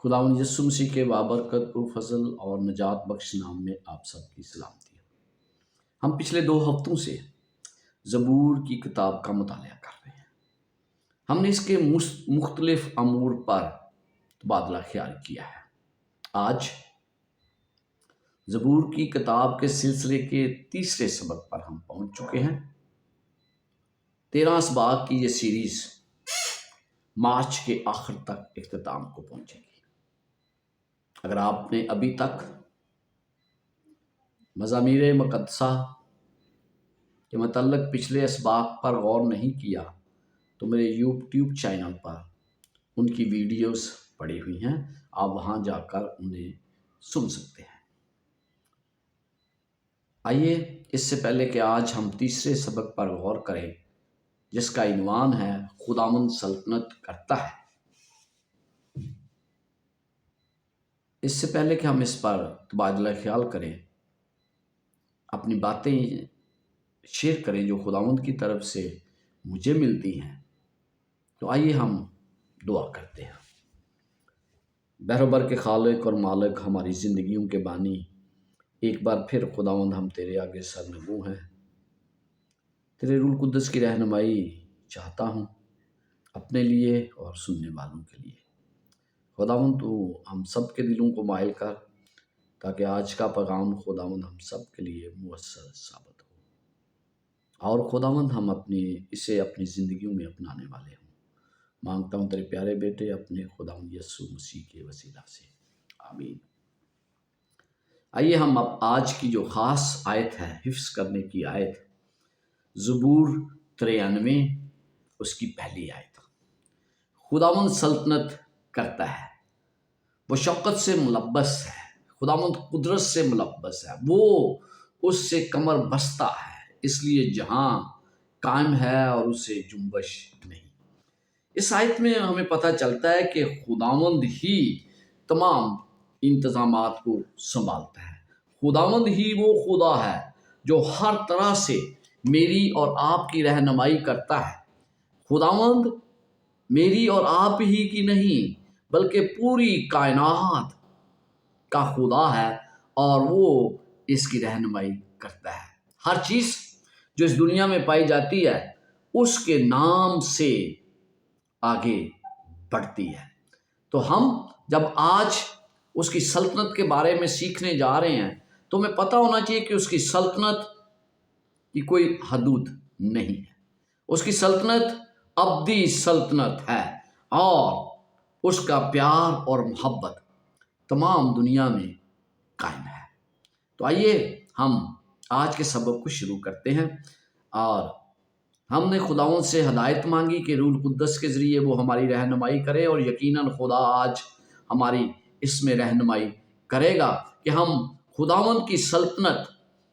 خداوند یسوع مسیح کے بابرکت فضل اور نجات بخش نام میں آپ سب کی سلامتی ہے۔ ہم پچھلے 2 ہفتوں سے زبور کی کتاب کا مطالعہ کر رہے ہیں۔ ہم نے اس کے مختلف امور پر تبادلہ خیال کیا ہے۔ آج زبور کی کتاب کے سلسلے کے تیسرے سبق پر ہم پہنچ چکے ہیں۔ 13 اسباق کی یہ سیریز مارچ کے آخر تک اختتام کو پہنچے گی۔ اگر آپ نے ابھی تک مزامیر مقدسہ کے متعلق پچھلے اسباق پر غور نہیں کیا تو میرے یوٹیوب چینل پر ان کی ویڈیوز پڑی ہوئی ہیں، آپ وہاں جا کر انہیں سن سکتے ہیں۔ آئیے اس سے پہلے کہ آج ہم تیسرے سبق پر غور کریں جس کا عنوان ہے خداوند سلطنت کرتا ہے، اس سے پہلے کہ ہم اس پر تبادلہ خیال کریں، اپنی باتیں شیئر کریں جو خداوند کی طرف سے مجھے ملتی ہیں، تو آئیے ہم دعا کرتے ہیں۔ بحر و بر کے خالق اور مالک، ہماری زندگیوں کے بانی، ایک بار پھر خداوند ہم تیرے آگے سرنگوں ہیں۔ تیرے روح القدس کی رہنمائی چاہتا ہوں اپنے لیے اور سننے والوں کے لیے۔ خداوند تو ہم سب کے دلوں کو مائل کر تاکہ آج کا پیغام خداوند ہم سب کے لیے مؤثر ثابت ہو، اور خداوند ہم اسے اپنی زندگیوں میں اپنانے والے ہوں۔ مانگتا ہوں تیرے پیارے بیٹے اپنے خداوند یسوع مسیح کے وسیلہ سے، آمین۔ آئیے ہم اب آج کی جو خاص آیت ہے، حفظ کرنے کی آیت، زبور 93 اس کی پہلی آیت۔ خداوند سلطنت کرتا ہے، وہ شوکت سے ملبس ہے، خداوند قدرت سے ملبس ہے، وہ اس سے کمر بستہ ہے، اس لیے جہاں قائم ہے اور اسے جنبش نہیں۔ اس آیت میں ہمیں پتہ چلتا ہے کہ خداوند ہی تمام انتظامات کو سنبھالتا ہے۔ خداوند ہی وہ خدا ہے جو ہر طرح سے میری اور آپ کی رہنمائی کرتا ہے۔ خداوند میری اور آپ ہی کی نہیں بلکہ پوری کائنات کا خدا ہے، اور وہ اس کی رہنمائی کرتا ہے۔ ہر چیز جو اس دنیا میں پائی جاتی ہے اس کے نام سے آگے بڑھتی ہے۔ تو ہم جب آج اس کی سلطنت کے بارے میں سیکھنے جا رہے ہیں تو ہمیں پتہ ہونا چاہیے کہ اس کی سلطنت کی کوئی حدود نہیں ہے۔ اس کی سلطنت ابدی سلطنت ہے، اور اس کا پیار اور محبت تمام دنیا میں قائم ہے۔ تو آئیے ہم آج کے سبق کو شروع کرتے ہیں، اور ہم نے خداوند سے ہدایت مانگی کہ روح القدس کے ذریعے وہ ہماری رہنمائی کرے، اور یقیناً خدا آج ہماری اس میں رہنمائی کرے گا کہ ہم خداوند کی سلطنت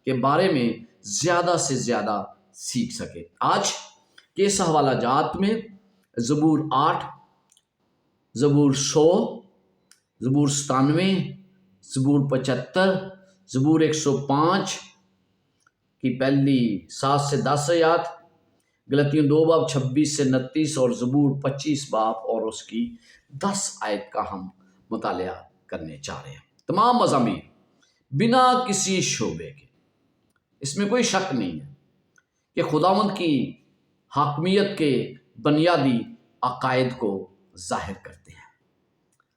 کے بارے میں زیادہ سے زیادہ سیکھ سکیں۔ آج کے اس حوالہ جات میں زبور 8، زبور 100، زبور 97، زبور 75، زبور 105 کی پہلی 7 سے 10 آیات، غلطیوں 2 باب 26 سے 29، اور زبور 25 باب اور اس کی 10 آیت کا ہم مطالعہ کرنے چاہ رہے ہیں۔ تمام مضامین بنا کسی شعبے کے، اس میں کوئی شک نہیں ہے کہ خداوند کی حاکمیت کے بنیادی عقائد کو ظاہر کرتے ہیں۔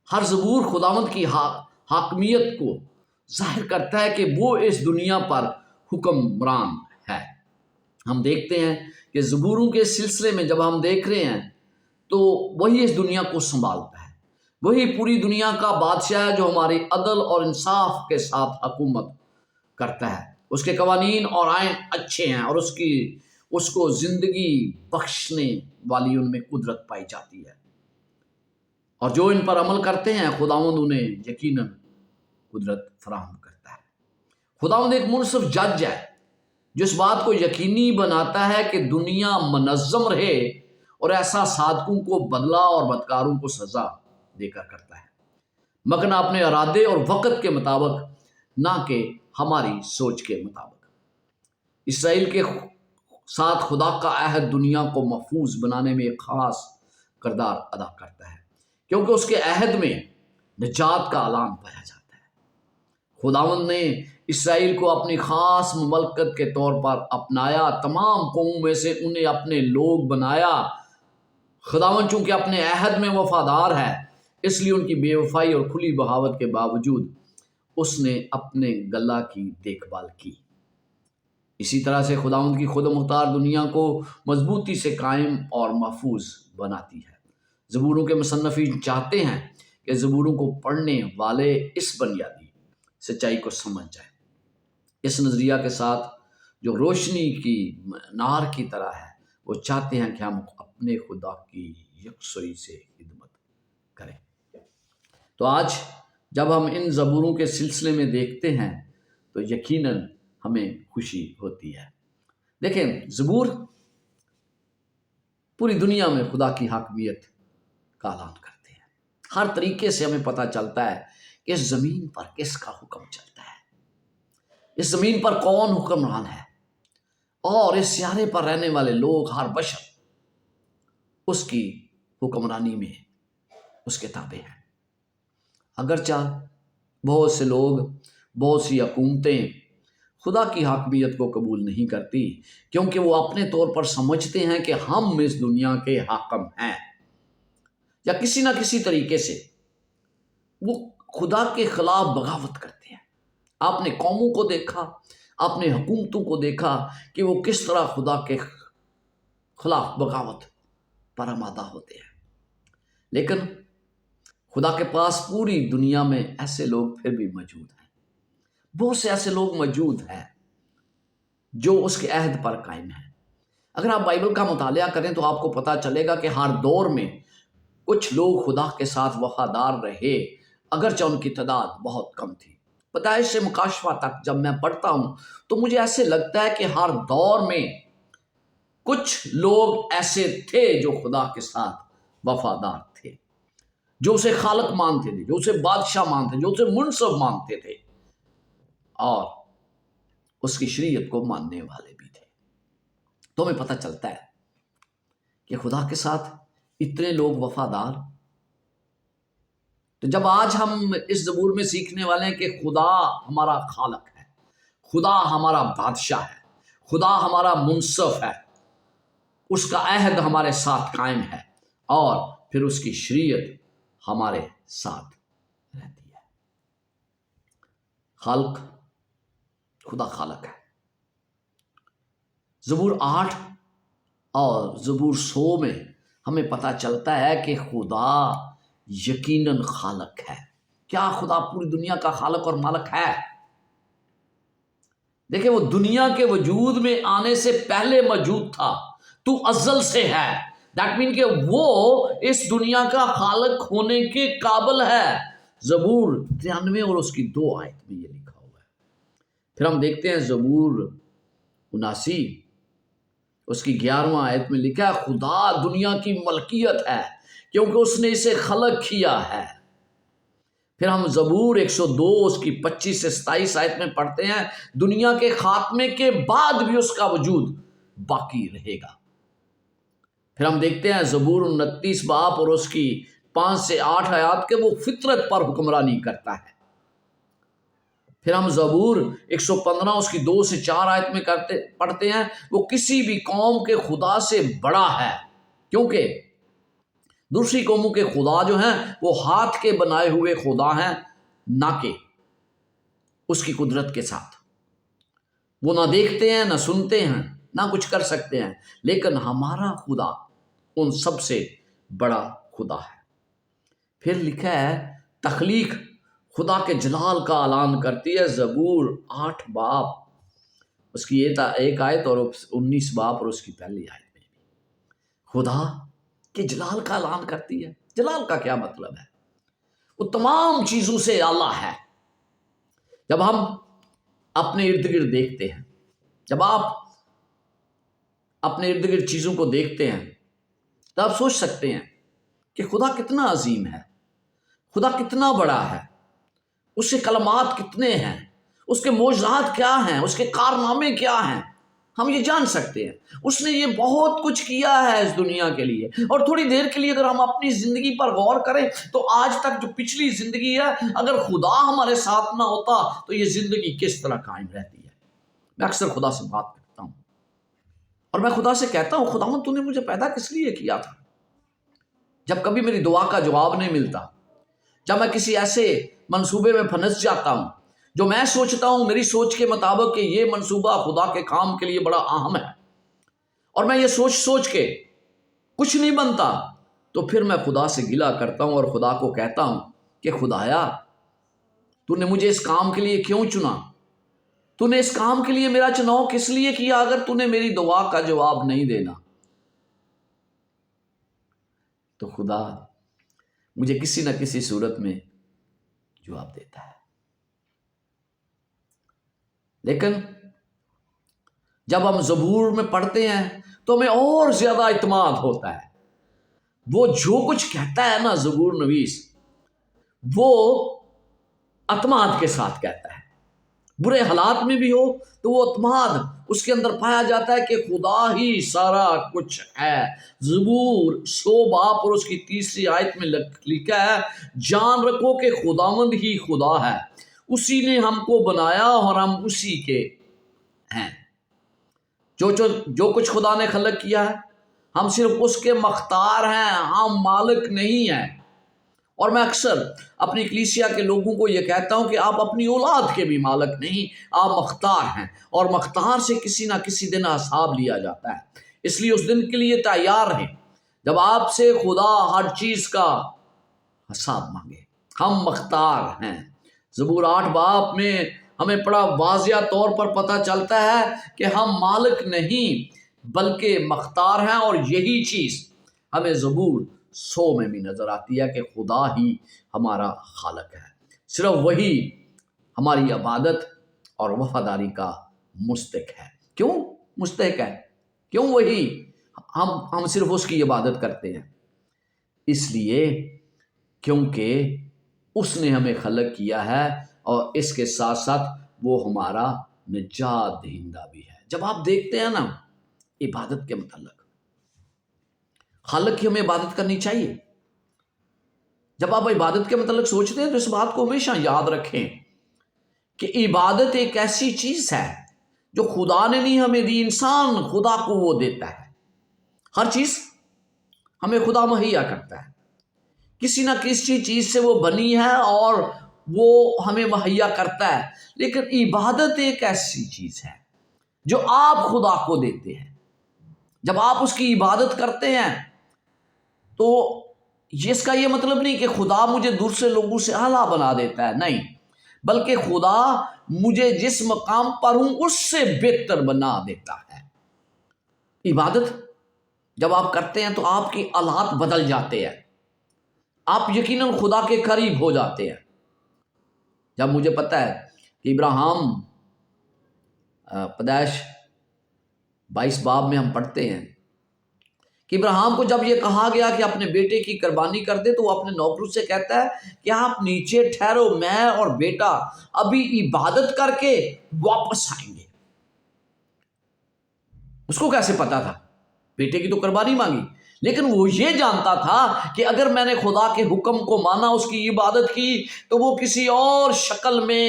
ہر زبور خداوند کی حاکمیت کو ظاہر کرتا ہے کہ وہ اس دنیا پر حکمران ہے۔ ہم دیکھتے ہیں کہ زبوروں کے سلسلے میں جب ہم دیکھ رہے ہیں تو وہی اس دنیا کو سنبھالتا ہے، وہی پوری دنیا کا بادشاہ ہے جو ہماری عدل اور انصاف کے ساتھ حکومت کرتا ہے۔ اس کے قوانین اور آئین اچھے ہیں، اور اس کو زندگی بخشنے والی ان میں قدرت پائی جاتی ہے، اور جو ان پر عمل کرتے ہیں خداوند انہیں یقیناً قدرت فراہم کرتا ہے۔ خداوند ایک منصف جج ہے جو اس بات کو یقینی بناتا ہے کہ دنیا منظم رہے، اور ایسا صادقوں کو بدلہ اور بدکاروں کو سزا دے کر کرتا ہے، مگر اپنے ارادے اور وقت کے مطابق، نہ کہ ہماری سوچ کے مطابق۔ اسرائیل کے ساتھ خدا کا عہد دنیا کو محفوظ بنانے میں ایک خاص کردار ادا کرتا ہے، کیونکہ اس کے عہد میں نجات کا اعلان پایا جاتا ہے۔ خداوند نے اسرائیل کو اپنی خاص مملکت کے طور پر اپنایا، تمام قوموں میں سے انہیں اپنے لوگ بنایا۔ خداوند چونکہ اپنے عہد میں وفادار ہے، اس لیے ان کی بے وفائی اور کھلی بغاوت کے باوجود اس نے اپنے گلہ کی دیکھ بھال کی۔ اسی طرح سے خداوند کی خود مختار دنیا کو مضبوطی سے قائم اور محفوظ بناتی ہے۔ زبوروں کے مصنفین چاہتے ہیں کہ زبوروں کو پڑھنے والے اس بنیادی سچائی کو سمجھ جائیں، اس نظریہ کے ساتھ جو روشنی کی نار کی طرح ہے۔ وہ چاہتے ہیں کہ ہم اپنے خدا کی یکسوئی سے خدمت کریں۔ تو آج جب ہم ان زبوروں کے سلسلے میں دیکھتے ہیں تو یقیناً ہمیں خوشی ہوتی ہے۔ دیکھیں، زبور پوری دنیا میں خدا کی حاکمیت کا اعلان کرتے ہیں۔ ہر طریقے سے ہمیں پتہ چلتا ہے کہ اس زمین پر کس کا حکم چلتا ہے، اس زمین پر کون حکمران ہے، اور اس سیارے پر رہنے والے لوگ، ہر بشر اس کی حکمرانی میں اس کے تابع ہیں۔ اگرچہ بہت سے لوگ، بہت سی حکومتیں خدا کی حاکمیت کو قبول نہیں کرتی، کیونکہ وہ اپنے طور پر سمجھتے ہیں کہ ہم اس دنیا کے حاکم ہیں، یا کسی نہ کسی طریقے سے وہ خدا کے خلاف بغاوت کرتے ہیں۔ آپ نے قوموں کو دیکھا، آپ نے حکومتوں کو دیکھا کہ وہ کس طرح خدا کے خلاف بغاوت پر آمادہ ہوتے ہیں۔ لیکن خدا کے پاس پوری دنیا میں ایسے لوگ پھر بھی موجود ہیں، بہت سے ایسے لوگ موجود ہیں جو اس کے عہد پر قائم ہیں۔ اگر آپ بائبل کا مطالعہ کریں تو آپ کو پتہ چلے گا کہ ہر دور میں کچھ لوگ خدا کے ساتھ وفادار رہے، اگرچہ ان کی تعداد بہت کم تھی۔ پیدائش سے مکاشفہ تک جب میں پڑھتا ہوں تو مجھے ایسے لگتا ہے کہ ہر دور میں کچھ لوگ ایسے تھے جو خدا کے ساتھ وفادار تھے، جو اسے خالق مانتے تھے، جو اسے بادشاہ مانتے تھے، جو اسے منصف مانتے تھے، اور اس کی شریعت کو ماننے والے بھی تھے۔ تو ہمیں پتہ چلتا ہے کہ خدا کے ساتھ اتنے لوگ وفادار۔ تو جب آج ہم اس زبور میں سیکھنے والے ہیں کہ خدا ہمارا خالق ہے، خدا ہمارا بادشاہ ہے، خدا ہمارا منصف ہے، اس کا عہد ہمارے ساتھ قائم ہے، اور پھر اس کی شریعت ہمارے ساتھ رہتی ہے۔ خالق، خدا خالق ہے۔ زبور 8 اور زبور 100 میں ہمیں پتہ چلتا ہے کہ خدا یقیناً خالق ہے۔ کیا خدا پوری دنیا کا خالق اور مالک ہے؟ دیکھیں، وہ دنیا کے وجود میں آنے سے پہلے موجود تھا، تو ازل سے ہے۔ دیٹ مین کہ وہ اس دنیا کا خالق ہونے کے قابل ہے۔ زبور 93 اور اس کی 2 آیت میں یہ لکھا ہوا ہے۔ پھر ہم دیکھتے ہیں زبور 79 اس کی 11واں آیت میں لکھا ہے، خدا دنیا کی ملکیت ہے کیونکہ اس نے اسے خلق کیا ہے۔ پھر ہم زبور 102 اس کی 25 سے 27 آیت میں پڑھتے ہیں، دنیا کے خاتمے کے بعد بھی اس کا وجود باقی رہے گا۔ پھر ہم دیکھتے ہیں زبور 29 باب اور اس کی 5 سے 8 آیات کہ وہ فطرت پر حکمرانی کرتا ہے۔ پھر ہم زبور 115 اس کی 2 سے 4 آیت میں پڑھتے ہیں، وہ کسی بھی قوم کے خدا سے بڑا ہے، کیونکہ دوسری قوموں کے خدا جو ہیں وہ ہاتھ کے بنائے ہوئے خدا ہیں، نہ کہ اس کی قدرت کے ساتھ۔ وہ نہ دیکھتے ہیں، نہ سنتے ہیں، نہ کچھ کر سکتے ہیں، لیکن ہمارا خدا ان سب سے بڑا خدا ہے۔ پھر لکھا ہے تخلیق خدا کے جلال کا اعلان کرتی ہے، زبور 8 باب اس کی 1 آیت اور 19 باب اور اس کی پہلی آیت میں خدا کے جلال کا اعلان کرتی ہے۔ جلال کا کیا مطلب ہے؟ وہ تمام چیزوں سے اعلیٰ ہے۔ جب ہم اپنے ارد گرد دیکھتے ہیں، جب آپ اپنے ارد گرد چیزوں کو دیکھتے ہیں تو آپ سوچ سکتے ہیں کہ خدا کتنا عظیم ہے، خدا کتنا بڑا ہے، اس کے کلمات کتنے ہیں، اس کے معجزات کیا ہیں، اس کے کارنامے کیا ہیں۔ ہم یہ جان سکتے ہیں اس نے یہ بہت کچھ کیا ہے اس دنیا کے لیے. اور تھوڑی دیر کے لیے اگر ہم اپنی زندگی پر غور کریں تو آج تک جو پچھلی زندگی ہے، اگر خدا ہمارے ساتھ نہ ہوتا تو یہ زندگی کس طرح قائم رہتی ہے. میں اکثر خدا سے بات کرتا ہوں اور میں خدا سے کہتا ہوں، خداوند تو نے مجھے پیدا کس لیے کیا تھا؟ جب کبھی میری دعا کا جواب نہیں ملتا، جب میں کسی ایسے منصوبے میں پھنس جاتا ہوں جو میں سوچتا ہوں میری سوچ کے مطابق کہ یہ منصوبہ خدا کے کام کے لیے بڑا اہم ہے، اور میں یہ سوچ کے کچھ نہیں بنتا، تو پھر میں خدا سے گلہ کرتا ہوں اور خدا کو کہتا ہوں کہ خدایا، تو نے مجھے اس کام کے لیے کیوں چنا؟ تو نے اس کام کے لیے میرا چناؤ کس لیے کیا اگر تو نے میری دعا کا جواب نہیں دینا؟ تو خدا مجھے کسی نہ کسی صورت میں جواب دیتا ہے. لیکن جب ہم زبور میں پڑھتے ہیں تو ہمیں اور زیادہ اعتماد ہوتا ہے. وہ جو کچھ کہتا ہے نا زبور نویس، وہ اعتماد کے ساتھ کہتا ہے. برے حالات میں بھی ہو تو وہ اعتماد اس کے اندر پایا جاتا ہے کہ خدا ہی سارا کچھ ہے. زبور 100 باب اور اس کی 3 آیت میں لکھا ہے، جان رکھو کہ خداوند ہی خدا ہے، اسی نے ہم کو بنایا اور ہم اسی کے ہیں. جو کچھ خدا نے خلق کیا ہے ہم صرف اس کے مختار ہیں، ہم مالک نہیں ہیں. اور میں اکثر اپنی کلیسیا کے لوگوں کو یہ کہتا ہوں کہ آپ اپنی اولاد کے بھی مالک نہیں، آپ مختار ہیں، اور مختار سے کسی نہ کسی دن حساب لیا جاتا ہے. اس لیے اس دن کے لیے تیار رہیں جب آپ سے خدا ہر چیز کا حساب مانگے. ہم مختار ہیں. زبور 8 باب میں ہمیں بڑا واضح طور پر پتہ چلتا ہے کہ ہم مالک نہیں بلکہ مختار ہیں، اور یہی چیز ہمیں زبور 100 میں بھی نظر آتی ہے کہ خدا ہی ہمارا خالق ہے. صرف وہی ہماری عبادت اور وفاداری کا مستحق ہے. کیوں مستحق ہے؟ کیوں وہی ہم صرف اس کی عبادت کرتے ہیں؟ اس لیے کیونکہ اس نے ہمیں خلق کیا ہے، اور اس کے ساتھ ساتھ وہ ہمارا نجات دہندہ بھی ہے. جب آپ دیکھتے ہیں نا عبادت کے متعلق، خالق کی ہمیں عبادت کرنی چاہیے. جب آپ عبادت کے متعلق سوچتے ہیں تو اس بات کو ہمیشہ یاد رکھیں کہ عبادت ایک ایسی چیز ہے جو خدا نے نہیں ہمیں دی، انسان خدا کو وہ دیتا ہے. ہر چیز ہمیں خدا مہیا کرتا ہے، کسی نہ کسی چیز سے وہ بنی ہے اور وہ ہمیں مہیا کرتا ہے. لیکن عبادت ایک ایسی چیز ہے جو آپ خدا کو دیتے ہیں. جب آپ اس کی عبادت کرتے ہیں تو اس کا یہ مطلب نہیں کہ خدا مجھے دوسرے لوگوں سے اعلیٰ بنا دیتا ہے، نہیں، بلکہ خدا مجھے جس مقام پر ہوں اس سے بہتر بنا دیتا ہے. عبادت جب آپ کرتے ہیں تو آپ کی حالات بدل جاتے ہیں، آپ یقیناً خدا کے قریب ہو جاتے ہیں. جب مجھے پتہ ہے کہ ابراہیم، پیدائش 22 باب میں ہم پڑھتے ہیں کہ ابراہیم کو جب یہ کہا گیا کہ اپنے بیٹے کی قربانی کر دے تو وہ اپنے نوکروں سے کہتا ہے کہ آپ نیچے ٹھہرو، میں اور بیٹا ابھی عبادت کر کے واپس آئیں گے. اس کو کیسے پتا تھا؟ بیٹے کی تو قربانی مانگی، لیکن وہ یہ جانتا تھا کہ اگر میں نے خدا کے حکم کو مانا، اس کی عبادت کی، تو وہ کسی اور شکل میں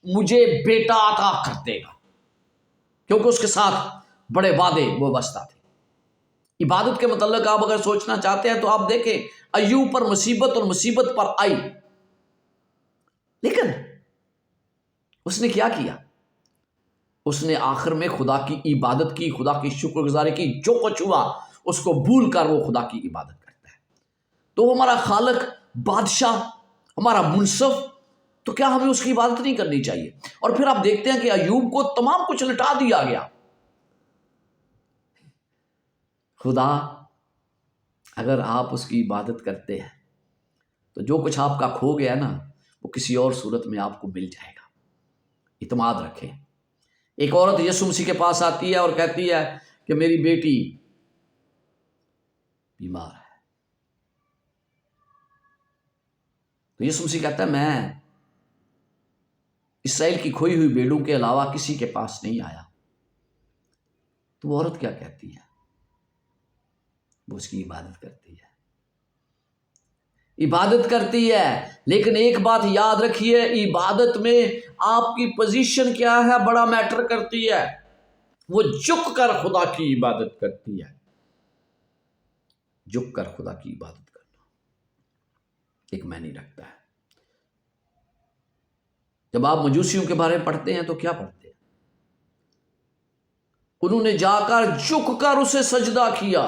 مجھے بیٹا عطا کر دے گا، کیونکہ اس کے ساتھ بڑے وعدے وہ بستہ تھے. عبادت کے متعلق آپ اگر سوچنا چاہتے ہیں تو آپ دیکھیں ایوب پر مصیبت اور مصیبت پر آئی، لیکن اس نے کیا کیا؟ اس نے آخر میں خدا کی عبادت کی، خدا کی شکر گزاری کی. جو کچھ ہوا اس کو بھول کر وہ خدا کی عبادت کرتا ہے. تو وہ ہمارا خالق، بادشاہ، ہمارا منصف، تو کیا ہمیں اس کی عبادت نہیں کرنی چاہیے؟ اور پھر آپ دیکھتے ہیں کہ ایوب کو تمام کچھ لٹا دیا گیا. خدا اگر آپ اس کی عبادت کرتے ہیں تو جو کچھ آپ کا کھو گیا نا وہ کسی اور صورت میں آپ کو مل جائے گا. اعتماد رکھیں. ایک عورت یسوع مسیح کے پاس آتی ہے اور کہتی ہے کہ میری بیٹی بیمار ہے. تو یسوع مسیح کہتا ہے میں اسرائیل کی کھوئی ہوئی بھیڑوں کے علاوہ کسی کے پاس نہیں آیا. تو وہ عورت کیا کہتی ہے؟ وہ اس کی عبادت کرتی ہے، عبادت کرتی ہے۔ لیکن ایک بات یاد رکھیے، عبادت میں آپ کی پوزیشن کیا ہے بڑا میٹر کرتی ہے۔ وہ جھک کر خدا کی عبادت کرتی ہے، جھک کر خدا کی عبادت کرنا ایک معنی رکھتا ہے۔ جب آپ مجوسیوں کے بارے میں پڑھتے ہیں تو کیا پڑھتے ہیں؟ انہوں نے جا کر جھک کر اسے سجدہ کیا۔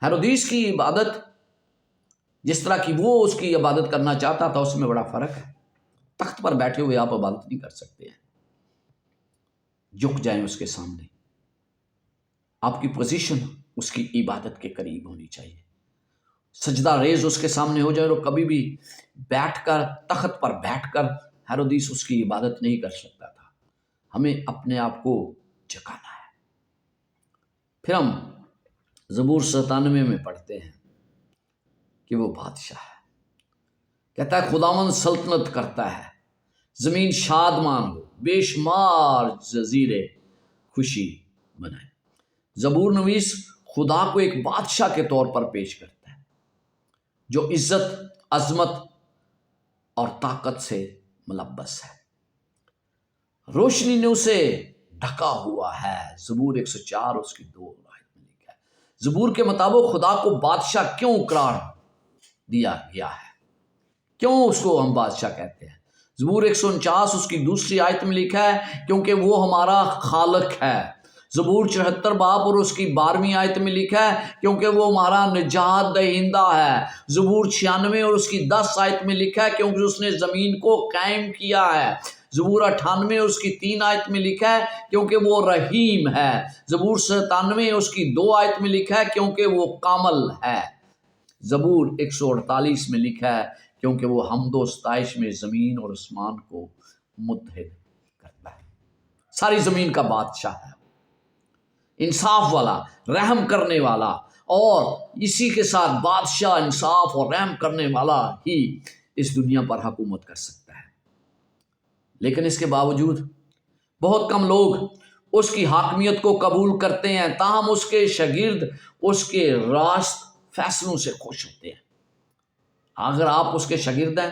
ہیرودیس کی عبادت جس طرح کی وہ اس کی عبادت کرنا چاہتا تھا، اس میں بڑا فرق ہے۔ تخت پر بیٹھے ہوئے آپ عبادت نہیں کر سکتے ہیں، جھک جائیں اس کے سامنے۔ آپ کی پوزیشن اس کی عبادت کے قریب ہونی چاہیے، سجدہ ریز اس کے سامنے ہو جائے۔ اور کبھی بھی بیٹھ کر، تخت پر بیٹھ کر ہیرودیس اس کی عبادت نہیں کر سکتا تھا۔ ہمیں اپنے آپ کو جھکانا ہے۔ پھر ہم زبور 97 میں پڑھتے ہیں کہ وہ بادشاہ ہے، کہتا ہے خداوند سلطنت کرتا ہے، زمین شادمان ہو، بے شمار جزیرے خوشی منائے۔ زبور نویس خدا کو ایک بادشاہ کے طور پر پیش کرتا ہے جو عزت، عظمت اور طاقت سے ملبس ہے، روشنی نے اسے ڈھکا ہوا ہے۔ زبور 104 اس کی 2 آیت میں لکھا ہے۔ زبور کے مطابق خدا کو بادشاہ کیوں قرار دیا گیا ہے، کیوں اس کو ہم بادشاہ کہتے ہیں؟ زبور 149 اس کی 2 آیت میں لکھا ہے کیونکہ وہ ہمارا خالق ہے۔ زبور 74 باب اور اس کی 12 آیت میں لکھا ہے کیونکہ وہ ہمارا نجات دہندہ ہے۔ زبور 96 اور اس کی 10 آیت میں لکھا ہے کیونکہ اس نے زمین کو قائم کیا ہے۔ زبور 98 اور اس کی 3 آیت میں لکھا ہے کیونکہ وہ رحیم ہے۔ زبور 97 اس کی 2 آیت میں لکھا ہے کیونکہ وہ کامل ہے۔ زبور 148 میں لکھا ہے کیونکہ وہ حمد و ستائش میں زمین اور آسمان کو متحد کرتا ہے۔ ساری زمین کا بادشاہ ہے، انصاف والا، رحم کرنے والا، اور اسی کے ساتھ بادشاہ انصاف اور رحم کرنے والا ہی اس دنیا پر حکومت کر سکتا ہے۔ لیکن اس کے باوجود بہت کم لوگ اس کی حاکمیت کو قبول کرتے ہیں، تاہم اس کے شاگرد اس کے راست فیصلوں سے خوش ہوتے ہیں۔ اگر آپ اس کے شاگرد ہیں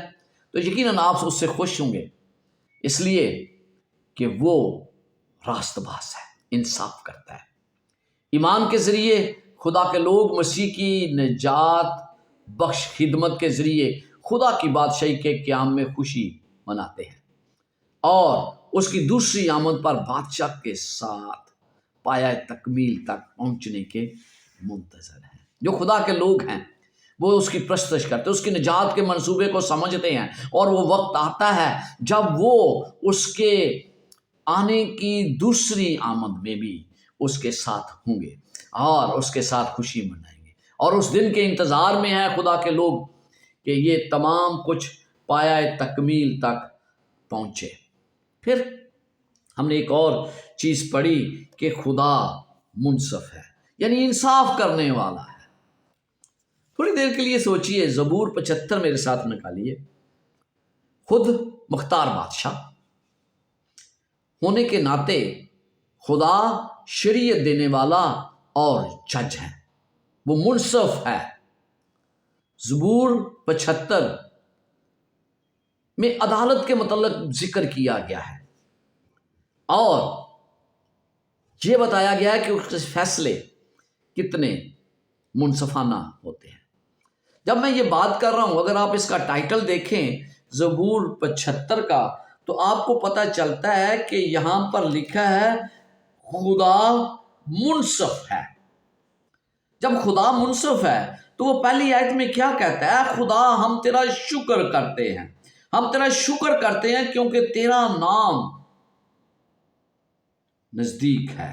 تو یقیناً آپ اس سے خوش ہوں گے، اس لیے کہ وہ راست باز ہے، انصاف کرتا ہے۔ ایمان کے ذریعے خدا کے لوگ مسیح کی نجات بخش خدمت کے ذریعے خدا کی بادشاہی کے قیام میں خوشی مناتے ہیں اور اس کی دوسری آمد پر بادشاہ کے ساتھ پایہ تکمیل تک پہنچنے کے منتظر ہیں۔ جو خدا کے لوگ ہیں وہ اس کی پرستش کرتے ہیں، اس کی نجات کے منصوبے کو سمجھتے ہیں، اور وہ وقت آتا ہے جب وہ اس کے آنے کی دوسری آمد میں بھی اس کے ساتھ ہوں گے اور اس کے ساتھ خوشی منائیں گے، اور اس دن کے انتظار میں ہیں خدا کے لوگ کہ یہ تمام کچھ پایہ تکمیل تک پہنچے۔ پھر ہم نے ایک اور چیز پڑھی کہ خدا منصف ہے، یعنی انصاف کرنے والا ہے۔ تھوڑی دیر کے لیے سوچئے، زبور 75 میرے ساتھ نکالیے۔ خود مختار بادشاہ ہونے کے ناطے خدا شریعت دینے والا اور جج ہے، وہ منصف ہے۔ زبور 75 میں عدالت کے متعلق ذکر کیا گیا ہے اور یہ بتایا گیا ہے کہ اس کے فیصلے کتنے منصفانہ ہوتے ہیں۔ جب میں یہ بات کر رہا ہوں، اگر آپ اس کا ٹائٹل دیکھیں زبور 75 کا، تو آپ کو پتہ چلتا ہے کہ یہاں پر لکھا ہے خدا منصف ہے۔ جب خدا منصف ہے تو وہ پہلی آیت میں کیا کہتا ہے؟ خدا ہم تیرا شکر کرتے ہیں، ہم تیرا شکر کرتے ہیں کیونکہ تیرا نام نزدیک ہے،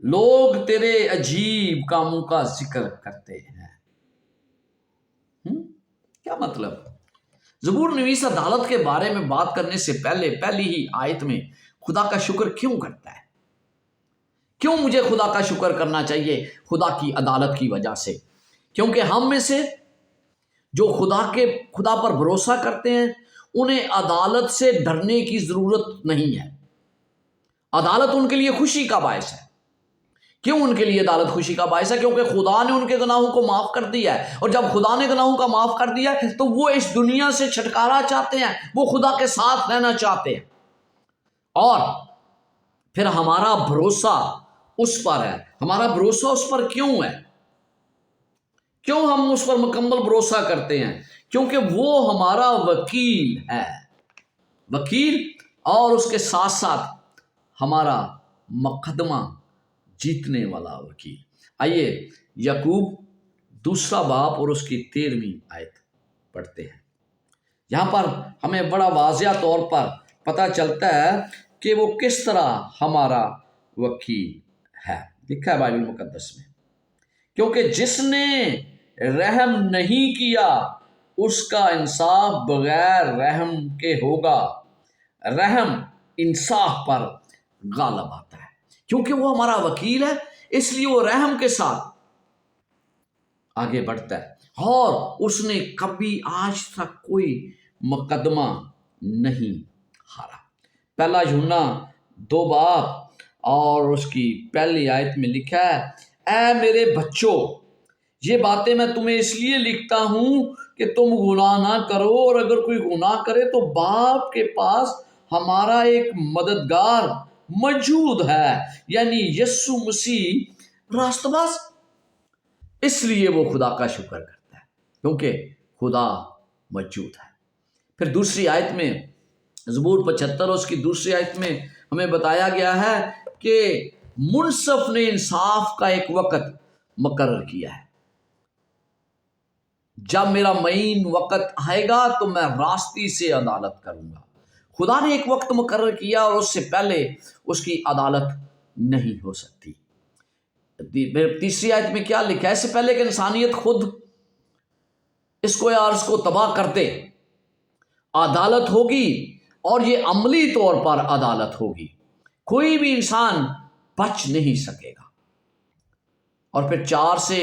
لوگ تیرے عجیب کاموں کا ذکر کرتے ہیں۔ کیا مطلب؟ زبور نویس عدالت کے بارے میں بات کرنے سے پہلی ہی آیت میں خدا کا شکر کیوں کرتا ہے؟ کیوں مجھے خدا کا شکر کرنا چاہیے؟ خدا کی عدالت کی وجہ سے، کیونکہ ہم میں سے جو خدا پر بھروسہ کرتے ہیں انہیں عدالت سے ڈرنے کی ضرورت نہیں ہے۔ عدالت ان کے لیے خوشی کا باعث ہے۔ کیوں ان کے لیے عدالت خوشی کا باعث ہے؟ کیونکہ خدا نے ان کے گناہوں کو معاف کر دیا ہے، اور جب خدا نے گناہوں کا معاف کر دیا ہے تو وہ اس دنیا سے چھٹکارا چاہتے ہیں، وہ خدا کے ساتھ رہنا چاہتے ہیں۔ اور پھر ہمارا بھروسہ اس پر ہے۔ ہمارا بھروسہ اس پر کیوں ہے؟ کیوں ہم اس پر مکمل بھروسہ کرتے ہیں؟ کیونکہ وہ ہمارا وکیل ہے، وکیل، اور اس کے ساتھ ساتھ ہمارا مقدمہ جیتنے والا وکیل۔ آئیے یعقوب 2 باب اور اس کی 13ویں آیت پڑھتے ہیں۔ یہاں پر ہمیں بڑا واضح طور پر پتہ چلتا ہے کہ وہ کس طرح ہمارا وکیل ہے۔ لکھا ہے بائبل مقدس میں، کیونکہ جس نے رحم نہیں کیا اس کا انصاف بغیر رحم کے ہوگا، رحم انصاف پر غالب آتا ہے۔ کیونکہ وہ ہمارا وکیل ہے، اس لیے وہ رحم کے ساتھ آگے بڑھتا ہے، اور اس نے کبھی آج تک کوئی مقدمہ نہیں ہارا۔ پہلا یوحنا 2 باب اور اس کی پہلی آیت میں لکھا ہے، اے میرے بچوں، یہ باتیں میں تمہیں اس لیے لکھتا ہوں کہ تم گناہ نہ کرو، اور اگر کوئی گناہ کرے تو باپ کے پاس ہمارا ایک مددگار موجود ہے، یعنی یسوع مسیح راست باز۔ اس لیے وہ خدا کا شکر کرتا ہے کیونکہ خدا موجود ہے۔ پھر دوسری آیت میں زبور 75 اس کی دوسری آیت میں ہمیں بتایا گیا ہے کہ منصف نے انصاف کا ایک وقت مقرر کیا ہے۔ جب میرا معین وقت آئے گا تو میں راستی سے عدالت کروں گا۔ خدا نے ایک وقت مقرر کیا اور اس سے پہلے اس کی عدالت نہیں ہو سکتی۔ تیسری آیت میں کیا لکھا ہے؟ اس سے پہلے کہ انسانیت خود اس کو یا اس کو تباہ کر دے، عدالت ہوگی، اور یہ عملی طور پر عدالت ہوگی، کوئی بھی انسان بچ نہیں سکے گا۔ اور پھر 4 سے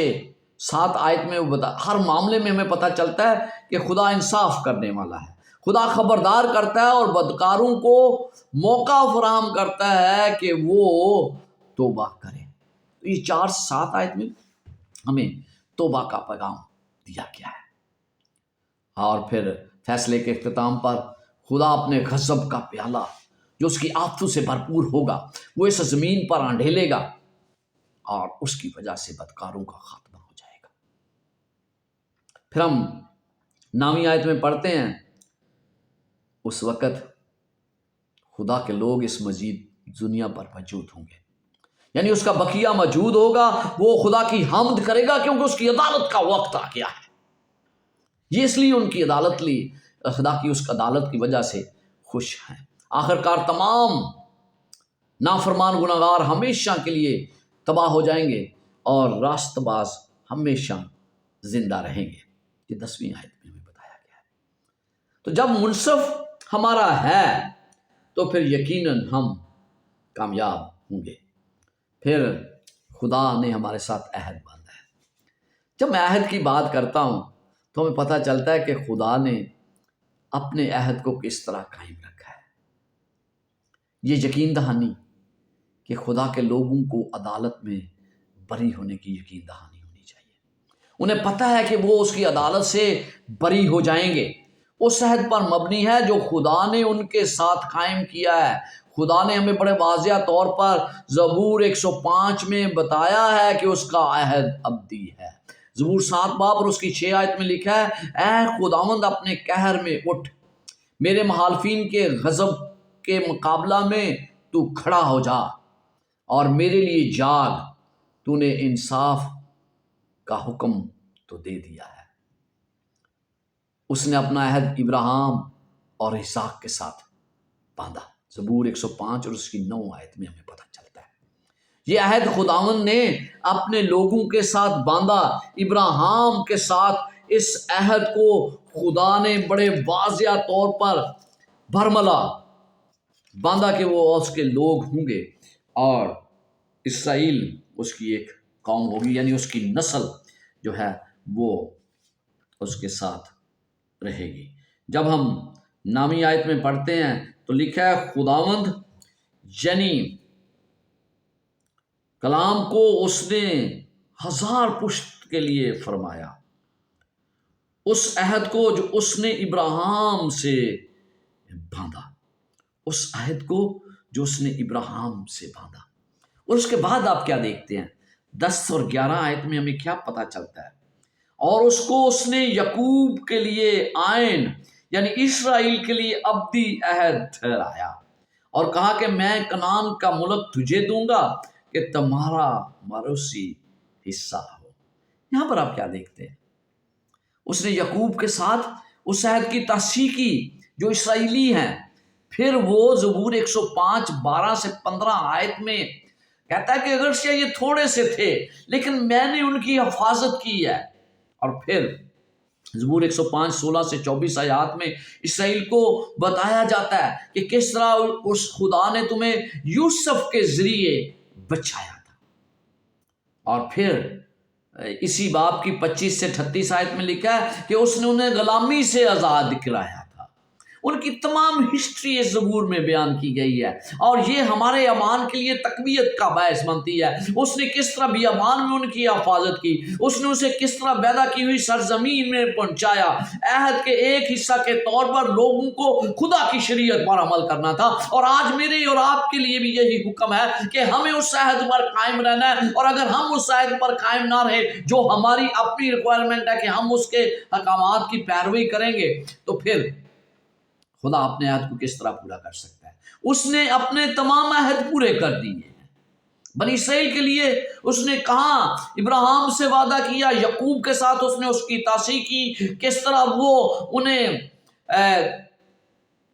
7 آیت میں وہ ہر معاملے میں ہمیں پتہ چلتا ہے کہ خدا انصاف کرنے والا ہے، خدا خبردار کرتا ہے اور بدکاروں کو موقع فراہم کرتا ہے کہ وہ توبہ کریں۔ تو یہ 4 سے 7 آیت میں ہمیں توبہ کا پیغام دیا گیا ہے۔ اور پھر فیصلے کے اختتام پر خدا اپنے غضب کا پیالہ جو اس کی آفتوں سے بھرپور ہوگا وہ اس زمین پر انڈھیلے گا، اور اس کی وجہ سے بدکاروں کا خاتمہ ہو جائے گا۔ پھر ہم 9ویں آیت میں پڑھتے ہیں، اس وقت خدا کے لوگ اس مزید دنیا پر موجود ہوں گے، یعنی اس کا بقیہ موجود ہوگا، وہ خدا کی حمد کرے گا کیونکہ اس کی عدالت کا وقت آ گیا ہے۔ یہ اس لیے ان کی عدالت لی، خدا کی اس عدالت کی وجہ سے خوش ہیں۔ آخرکار تمام نافرمان گناہگار ہمیشہ کے لیے تباہ ہو جائیں گے، اور راست باز ہمیشہ زندہ رہیں گے۔ یہ 10ویں آیت میں ہمیں بتایا گیا ہے۔ تو جب منصف ہمارا ہے تو پھر یقیناً ہم کامیاب ہوں گے۔ پھر خدا نے ہمارے ساتھ عہد باندھا ہے۔ جب میں عہد کی بات کرتا ہوں تو ہمیں پتہ چلتا ہے کہ خدا نے اپنے عہد کو کس طرح قائم رکھا ہے۔ یہ یقین دہانی کہ خدا کے لوگوں کو عدالت میں بری ہونے کی یقین دہانی ہونی چاہیے۔ انہیں پتہ ہے کہ وہ اس کی عدالت سے بری ہو جائیں گے، اس عہد پر مبنی ہے جو خدا نے ان کے ساتھ قائم کیا ہے۔ خدا نے ہمیں بڑے واضح طور پر زبور 105 میں بتایا ہے کہ اس کا عہد ابدی ہے۔ زبور 7 باب اور اس کی 6 آیت میں لکھا ہے، اے خداوند اپنے قہر میں اٹھ، میرے مخالفین کے غضب کے مقابلہ میں تو کھڑا ہو جا، اور میرے لیے جاگ، تو نے انصاف کا حکم تو دے دیا ہے۔ اس نے اپنا عہد ابراہیم اور اسحاق کے ساتھ باندھا۔ زبور 105 اور اس کی 9 آیت میں ہمیں پتہ چلتا ہے یہ عہد خداوند نے اپنے لوگوں کے ساتھ باندھا، ابراہیم کے ساتھ۔ اس عہد کو خدا نے بڑے واضح طور پر برملا باندھا کہ وہ اس کے لوگ ہوں گے، اور اسرائیل اس کی ایک قوم ہوگی، یعنی اس کی نسل جو ہے وہ اس کے ساتھ رہے گی۔ جب ہم 9ویں آیت میں پڑھتے ہیں تو لکھا ہے، خداوند یعنی کلام کو اس نے 1000 پشت کے لیے فرمایا، اس عہد کو جو اس نے ابراہیم سے باندھا، اس عہد کو جو اس نے ابراہیم سے باندھا۔ اور اس کے بعد آپ کیا دیکھتے ہیں؟ 10 اور 11 آیت میں ہمیں کیا پتہ چلتا ہے؟ اور اس کو اس نے یعقوب کے لیے آئین یعنی اسرائیل کے لیے ابدی عہد ٹھہرایا اور کہا کہ میں کنعان کا ملک تجھے دوں گا کہ تمہارا موروثی حصہ ہو۔ یہاں پر آپ کیا دیکھتے ہیں؟ اس نے یعقوب کے ساتھ اس عہد کی تصحیح کی جو اسرائیلی ہیں۔ پھر وہ زبور 105 12 سے 15 آیت میں کہتا ہے کہ اگرچہ یہ تھوڑے سے تھے لیکن میں نے ان کی حفاظت کی ہے۔ اور پھر زبور 105 16 سے 24 آیات میں اسرائیل کو بتایا جاتا ہے کہ کس طرح اس خدا نے تمہیں یوسف کے ذریعے بچایا تھا۔ اور پھر اسی باب کی 25 سے 38 آیت میں لکھا ہے کہ اس نے انہیں غلامی سے آزاد کرایا تھا۔ ان کی تمام ہسٹری اس زبور میں بیان کی گئی ہے اور یہ ہمارے امان کے لیے تقویت کا باعث بنتی ہے۔ اس نے کس طرح بیابان میں ان کی حفاظت کی، اس نے اسے کس طرح پیدا کی ہوئی سرزمین میں پہنچایا۔ عہد کے ایک حصہ کے طور پر لوگوں کو خدا کی شریعت پر عمل کرنا تھا، اور آج میرے اور آپ کے لیے بھی یہی حکم ہے کہ ہمیں اس عہد پر قائم رہنا ہے۔ اور اگر ہم اس عہد پر قائم نہ رہے جو ہماری اپنی ریکوائرمنٹ ہے کہ ہم اس کے احکامات کی پیروی کریں گے، تو پھر خدا اپنے عہد کو کس طرح پورا کر سکتا ہے؟ اس نے اپنے تمام عہد پورے کر دیے ہیں بنی اسرائیل کے لیے۔ اس نے کہا ابراہیم سے وعدہ کیا، یعقوب کے ساتھ اس نے اس کی تصحیح کی، کس طرح وہ انہیں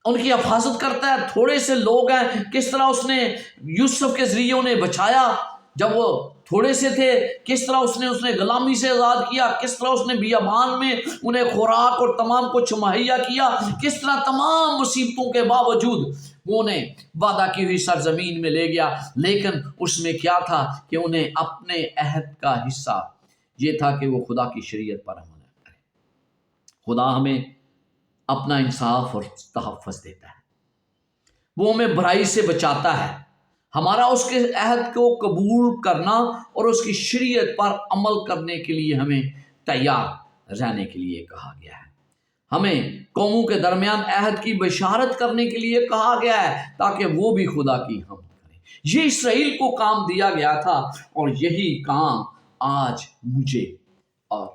ان کی حفاظت کرتا ہے۔ تھوڑے سے لوگ ہیں، کس طرح اس نے یوسف کے ذریعے انہیں بچایا جب وہ تھوڑے سے تھے، کس طرح اس نے غلامی سے آزاد کیا، کس طرح اس نے بیابان میں انہیں خوراک اور تمام کچھ مہیا کیا، کس طرح تمام مصیبتوں کے باوجود وہ انہیں وعدہ کی ہوئی سرزمین میں لے گیا۔ لیکن اس میں کیا تھا کہ انہیں اپنے عہد کا حصہ یہ تھا کہ وہ خدا کی شریعت پر عمل کرے۔ خدا ہمیں اپنا انصاف اور تحفظ دیتا ہے، وہ ہمیں برائی سے بچاتا ہے۔ ہمارا اس کے عہد کو قبول کرنا اور اس کی شریعت پر عمل کرنے کے لیے ہمیں تیار رہنے کے لیے کہا گیا ہے۔ ہمیں قوموں کے درمیان عہد کی بشارت کرنے کے لیے کہا گیا ہے تاکہ وہ بھی خدا کی حمد کریں۔ یہ اسرائیل کو کام دیا گیا تھا اور یہی کام آج مجھے اور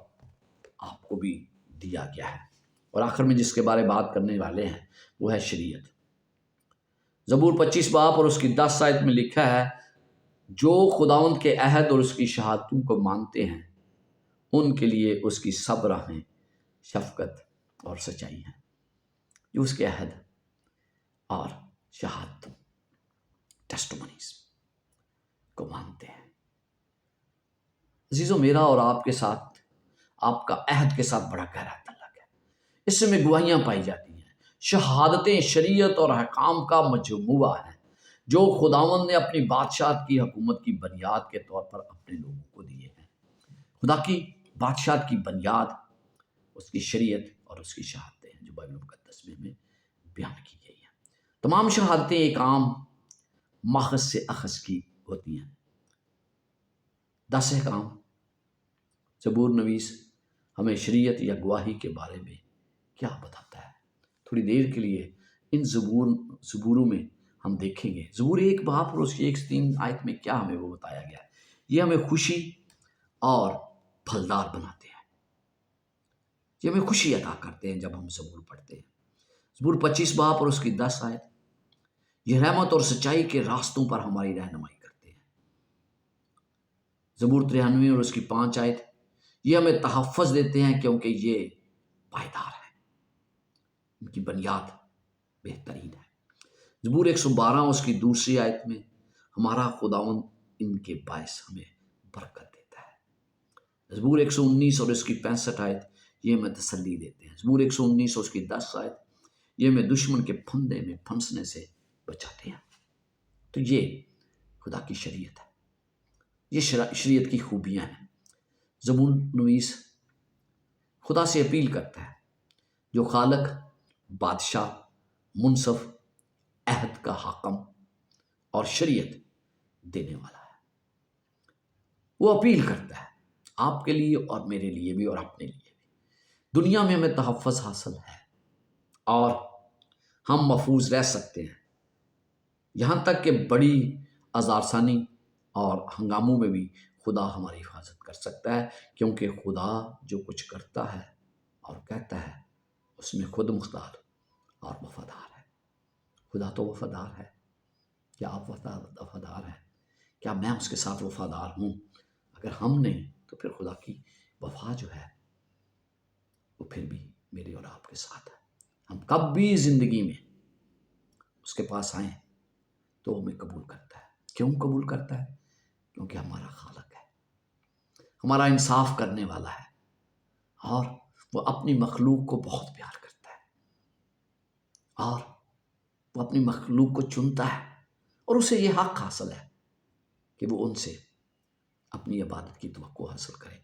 آپ کو بھی دیا گیا ہے۔ اور آخر میں جس کے بارے بات کرنے والے ہیں وہ ہے شریعت۔ زبور 25 باب اور اس کی 10 آیت میں لکھا ہے، جو خداوند کے عہد اور اس کی شہادتوں کو مانتے ہیں ان کے لیے اس کی سب راہیں شفقت اور سچائی ہیں۔ جو اس کے عہد اور شہادتوں ٹیسٹمونیز کو مانتے ہیں۔ عزیزو، میرا اور آپ کے ساتھ، آپ کا عہد کے ساتھ بڑا گہرا تعلق ہے۔ اس میں گواہیاں پائی جاتی ہیں، شہادتیں شریعت اور احکام کا مجموعہ ہے جو خداوند نے اپنی بادشاہت کی حکومت کی بنیاد کے طور پر اپنے لوگوں کو دیے ہیں۔ خدا کی بادشاہت کی بنیاد اس کی شریعت اور اس کی شہادتیں ہیں جو بائبل مقدس میں بیان کی گئی ہیں۔ تمام شہادتیں ایک عام ماخذ سے اخذ کی ہوتی ہیں۔ 10 احکام۔ زبور نویس ہمیں شریعت یا گواہی کے بارے میں کیا بتاتا ہے؟ تھوڑی دیر کے لیے ان زبوروں میں ہم دیکھیں گے۔ زبور 1 باب اور اس کی 1 سے 3 آیت میں کیا ہمیں وہ بتایا گیا ہے؟ یہ ہمیں خوشی اور پھلدار بناتے ہیں، یہ ہمیں خوشی عطا کرتے ہیں جب ہم زبور پڑھتے ہیں۔ زبور 25 باب اور اس کی 10 آیت، یہ رحمت اور سچائی کے راستوں پر ہماری رہنمائی کرتے ہیں۔ زبور 93 اور اس کی 5 آیت، یہ ہمیں تحفظ دیتے ہیں کیونکہ یہ پائیدار ہے، ان کی بنیاد بہترین ہے۔ زبور 112 اس کی 2 آیت میں، ہمارا خداوند ان کے باعث ہمیں برکت دیتا ہے۔ زبور 119 اور اس کی 65 آیت، یہ ہمیں تسلی دیتے ہیں۔ زبور 119 اور اس کی 10 آیت، یہ ہمیں دشمن کے پھندے میں پھنسنے سے بچاتے ہیں۔ تو یہ خدا کی شریعت ہے، یہ شریعت کی خوبیاں ہیں۔ زبور نویس خدا سے اپیل کرتا ہے جو خالق، بادشاہ، منصف، عہد کا حاکم اور شریعت دینے والا ہے۔ وہ اپیل کرتا ہے آپ کے لیے اور میرے لیے بھی اور اپنے لیے بھی۔ دنیا میں ہمیں تحفظ حاصل ہے اور ہم محفوظ رہ سکتے ہیں، یہاں تک کہ بڑی آزارسانی اور ہنگاموں میں بھی خدا ہماری حفاظت کر سکتا ہے، کیونکہ خدا جو کچھ کرتا ہے اور کہتا ہے اس میں خود مختار اور وفادار ہے۔ خدا تو وفادار ہے۔ کیا آپ وفادار ہیں؟ کیا میں اس کے ساتھ وفادار ہوں؟ اگر ہم نہیں تو پھر خدا کی وفا جو ہے وہ پھر بھی میرے اور آپ کے ساتھ ہے۔ ہم کب بھی زندگی میں اس کے پاس آئیں تو وہ ہمیں قبول کرتا ہے۔ کیوں قبول کرتا ہے؟ کیونکہ ہمارا خالق ہے، ہمارا انصاف کرنے والا ہے، اور وہ اپنی مخلوق کو بہت پیار کرتا ہے، اور وہ اپنی مخلوق کو چنتا ہے، اور اسے یہ حق حاصل ہے کہ وہ ان سے اپنی عبادت کی توقع حاصل کرے۔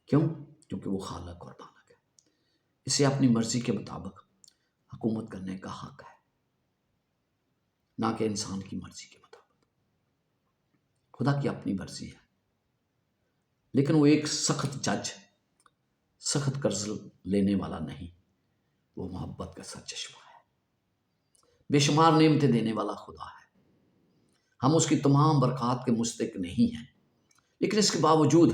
کیوں؟ کیونکہ وہ خالق اور مالک ہے۔ اسے اپنی مرضی کے مطابق حکومت کرنے کا حق ہے، نہ کہ انسان کی مرضی کے مطابق۔ خدا کی اپنی مرضی ہے، لیکن وہ ایک سخت جج، سخت قرض لینے والا نہیں، وہ محبت کا سرچشمہ ہے، بے شمار نعمتیں دینے والا خدا ہے۔ ہم اس کی تمام برکات کے مستحق نہیں ہیں، لیکن اس کے باوجود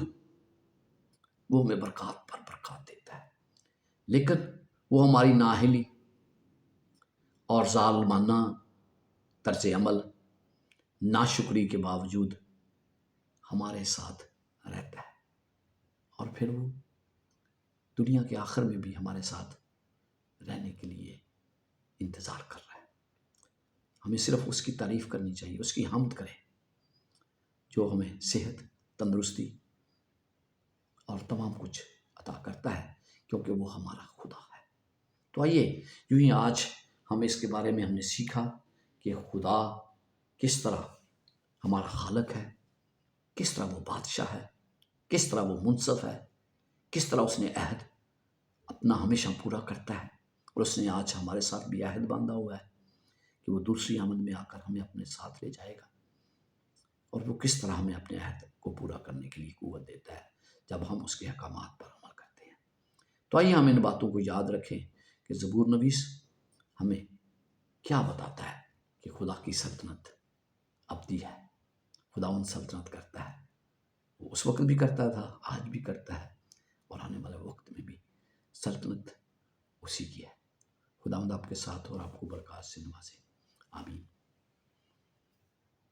وہ ہمیں برکات پر برکات دیتا ہے۔ لیکن وہ ہماری نااہلی اور ظالمانہ طرز عمل، ناشکری کے باوجود ہمارے ساتھ رہتا ہے، اور پھر وہ دنیا کے آخر میں بھی ہمارے ساتھ رہنے کے لیے انتظار کر رہا ہے۔ ہمیں صرف اس کی تعریف کرنی چاہیے، اس کی حمد کریں جو ہمیں صحت، تندرستی اور تمام کچھ عطا کرتا ہے، کیونکہ وہ ہمارا خدا ہے۔ تو آئیے یوں ہی آج ہم اس کے بارے میں ہم نے سیکھا کہ خدا کس طرح ہمارا خالق ہے، کس طرح وہ بادشاہ ہے، کس طرح وہ منصف ہے، کس طرح اس نے عہد اپنا ہمیشہ پورا کرتا ہے، اور اس نے آج ہمارے ساتھ بھی عہد باندھا ہوا ہے کہ وہ دوسری آمد میں آ کر ہمیں اپنے ساتھ لے جائے گا، اور وہ کس طرح ہمیں اپنے عہد کو پورا کرنے کے لیے قوت دیتا ہے جب ہم اس کے احکامات پر عمل کرتے ہیں۔ تو آئیے ہم ان باتوں کو یاد رکھیں کہ زبور نویس ہمیں کیا بتاتا ہے کہ خدا کی سلطنت ابدی ہے، خدا ان سلطنت کرتا ہے، وہ اس وقت بھی کرتا تھا، آج بھی کرتا ہے، اور آنے والے وقت میں بھی سلطنت اسی کی ہے۔ خداوند آپ کے ساتھ اور آپ کو برکات سے نوازے، آمین۔